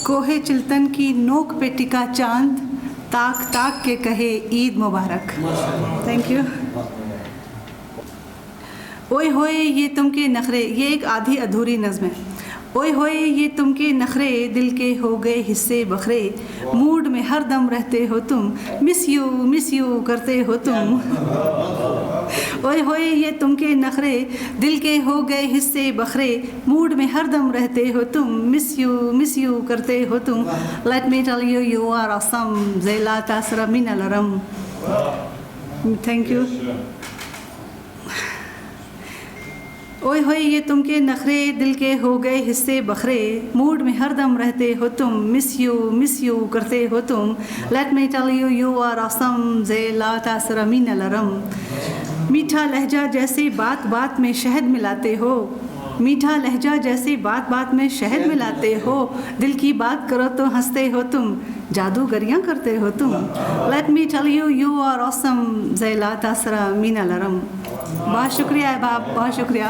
कोहे चिल्तन की नोक पे टिका चांद, ताक ताक के कहे ईद मुबारक। Thank you. ओए होए ये तुमके नखरे, ये एक आधी अधूरी नज़्म है। ओए होए ये तुमके नखरे, दिल के हो गए हिस्से बखरे, मूड में हर दम रहते हो तुम, मिस यू करते हो तुम। ओए होए ये तुमके नखरे, दिल के हो गए हिस्से बखरे, मूड में हर दम रहते हो तुम, मिस यू करते हो तुम। Let me tell you you are awesome, ज़ेला तासरा मिन अलरम। Thank you. ओए होए ये तुमके नखरे, दिल के हो गए हिस्से बखरे, मूड में हर दम रहते हो तुम, मिस यू करते हो तुम। Let me tell you you are awesome, ज़ेला तासरा मिन अलरम। मीठा लहजा जैसे बात बात में शहद मिलाते हो, मीठा लहजा जैसे बात बात में शहद मिलाते हो, दिल की बात करो तो हंसते हो तुम, जादूगरियाँ करते हो तुम। Let me tell you you are awesome, ज़ेला तासरा मिन अलरम। बहुत शुक्रिया बाप, बहुत शुक्रिया।